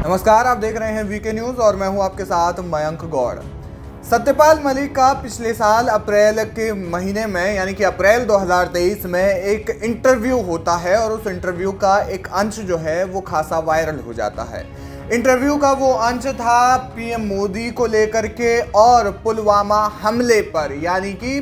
नमस्कार, आप देख रहे हैं वीके न्यूज और मैं हूं आपके साथ मयंक गौड़। सत्यपाल मलिक का पिछले साल अप्रैल के महीने में यानी कि अप्रैल 2023 में एक इंटरव्यू होता है और उस इंटरव्यू का एक अंश जो है वो खासा वायरल हो जाता है। इंटरव्यू का वो अंश था पीएम मोदी को लेकर के और पुलवामा हमले पर, यानी कि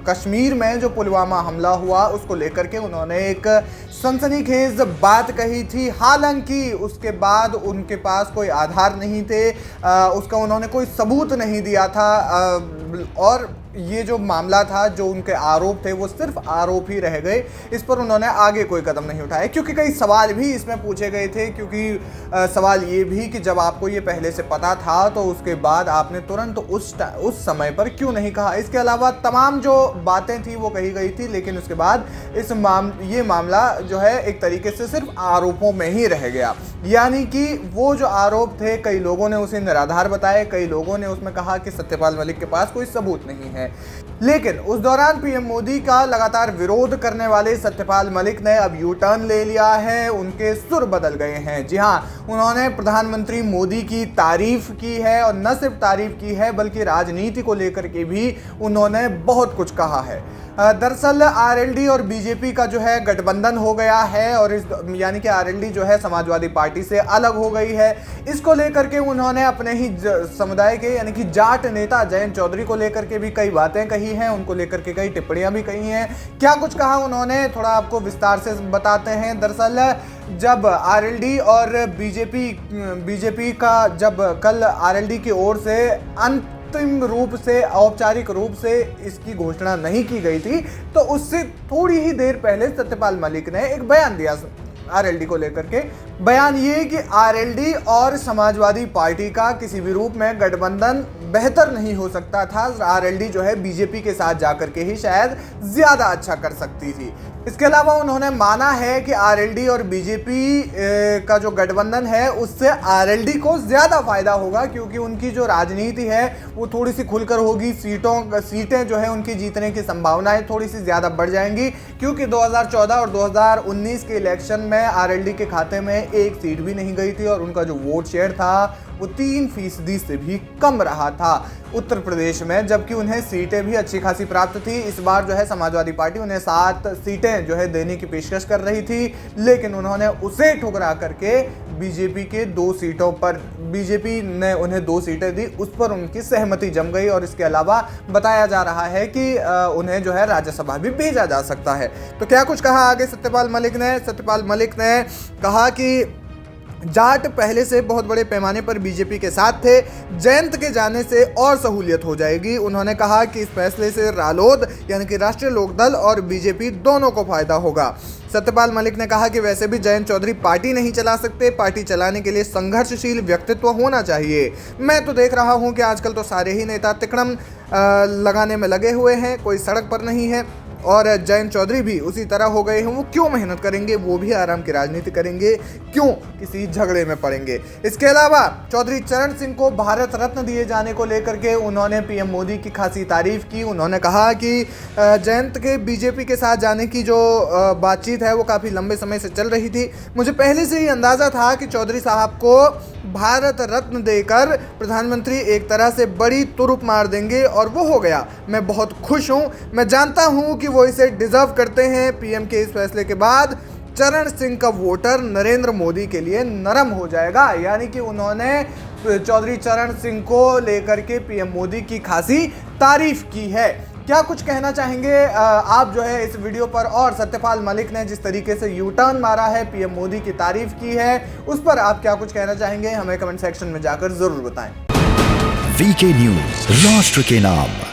कश्मीर में जो पुलवामा हमला हुआ उसको लेकर के उन्होंने एक सनसनीखेज बात कही थी। हालांकि उसके बाद उनके पास कोई आधार नहीं थे, उसका उन्होंने कोई सबूत नहीं दिया था और ये जो मामला था, जो उनके आरोप थे वो सिर्फ आरोप ही रह गए। इस पर उन्होंने आगे कोई कदम नहीं उठाया क्योंकि कई सवाल भी इसमें पूछे गए थे। क्योंकि सवाल ये भी कि जब आपको ये पहले से पता था तो उसके बाद आपने तुरंत उस समय पर क्यों नहीं कहा। इसके अलावा तमाम जो बातें थी वो कही गई थी, लेकिन उसके बाद ये मामला जो है एक तरीके से सिर्फ आरोपों में ही रह गया। यानी कि वो जो आरोप थे, कई लोगों ने उसे निराधार बताए, कई लोगों ने उसमें कहा कि सत्यपाल मलिक के पास कोई सबूत नहीं है। लेकिन उस दौरान पीएम मोदी का लगातार विरोध करने वाले सत्यपाल मलिक ने अब यू टर्न ले लिया है, उनके सुर बदल गए हैं। जी हाँ, उन्होंने प्रधानमंत्री मोदी की तारीफ की है और न सिर्फ तारीफ की है बल्कि राजनीति को लेकर के भी उन्होंने बहुत कुछ कहा है। दरअसल आरएलडी और बीजेपी का जो है गठबंधन हो गया है और यानी कि आरएलडी जो है समाजवादी पार्टी से अलग हो गई है। इसको लेकर के उन्होंने अपने ही समुदाय के यानी कि जाट नेता जयंत चौधरी को लेकर के भी कई बातें कही हैं, उनको लेकर के कई टिप्पणियां भी कही हैं। क्या कुछ कहा उन्होंने, थोड़ा आपको विस्तार से बताते हैं। दरअसल जब आरएलडी और बीजेपी का जब कल आरएलडी की ओर से अंतिम रूप से औपचारिक रूप से इसकी घोषणा नहीं की गई थी, तो उससे थोड़ी ही देर पहले सत्यपाल मलिक ने एक बयान दिया आरएलडी को लेकर के। बयान ये कि आरएलडी और समाजवादी पार्टी का किसी भी रूप में गठबंधन बेहतर नहीं हो सकता था। आरएलडी जो है बीजेपी के साथ जाकर के ही शायद ज्यादा अच्छा कर सकती थी। इसके अलावा उन्होंने माना है कि आरएलडी और बीजेपी का जो गठबंधन है उससे आरएलडी को ज्यादा फायदा होगा, क्योंकि उनकी जो राजनीति है वो थोड़ी सी खुलकर होगी। सीटें जो है उनकी जीतने की संभावनाएं थोड़ी सी ज्यादा बढ़ जाएंगी, क्योंकि 2014 और 2019 के इलेक्शन में आरएलडी के खाते में एक सीट भी नहीं गई थी और उनका जो वोट शेयर था वो 3% से भी कम रहा था उत्तर प्रदेश में, जबकि उन्हें सीटें भी अच्छी खासी प्राप्त थी। इस बार जो है समाजवादी पार्टी उन्हें 7 सीटें जो है देने की पेशकश कर रही थी, लेकिन उन्होंने उसे ठुकरा करके बीजेपी के 2 सीटों पर, बीजेपी ने उन्हें 2 सीटें दी, उस पर उनकी सहमति जम गई। और इसके अलावा बताया जा रहा है कि उन्हें जो है राज्यसभा भी भेजा जा सकता है। तो क्या कुछ कहा आगे सत्यपाल मलिक ने कहा कि जाट पहले से बहुत बड़े पैमाने पर बीजेपी के साथ थे, जयंत के जाने से और सहूलियत हो जाएगी। उन्होंने कहा कि इस फैसले से रालोद यानी कि राष्ट्रीय लोकदल और बीजेपी दोनों को फायदा होगा। सत्यपाल मलिक ने कहा कि वैसे भी जयंत चौधरी पार्टी नहीं चला सकते, पार्टी चलाने के लिए संघर्षशील व्यक्तित्व होना चाहिए। मैं तो देख रहा हूं कि आजकल तो सारे ही नेता तिकड़म लगाने में लगे हुए हैं, कोई सड़क पर नहीं है और जयंत चौधरी भी उसी तरह हो गए हैं। वो क्यों मेहनत करेंगे, वो भी आराम की राजनीति करेंगे, क्यों किसी झगड़े में पड़ेंगे। इसके अलावा चौधरी चरण सिंह को भारत रत्न दिए जाने को लेकर के उन्होंने पीएम मोदी की खासी तारीफ की। उन्होंने कहा कि जयंत के बीजेपी के साथ जाने की जो बातचीत है वो काफ़ी लंबे समय से चल रही थी। मुझे पहले से ही अंदाज़ा था कि चौधरी साहब को भारत रत्न देकर प्रधानमंत्री एक तरह से बड़ी तुरुप मार देंगे और वो हो गया। मैं बहुत खुश हूँ, मैं जानता हूँ कि वो इसे डिजर्व करते हैं। पीएम के इस फैसले के बाद चरण सिंह का वोटर नरेंद्र मोदी के लिए नरम हो जाएगा। यानी कि उन्होंने चौधरी चरण सिंह को लेकर के पीएम मोदी की खासी तारीफ की है। क्या कुछ कहना चाहेंगे आप जो है इस वीडियो पर, और सत्यपाल मलिक ने जिस तरीके से यू टर्न मारा है, पीएम मोदी की तारीफ की है, उस पर आप क्या कुछ कहना चाहेंगे, हमें कमेंट सेक्शन में जाकर जरूर बताएं। वीके न्यूज, राष्ट्र के नाम।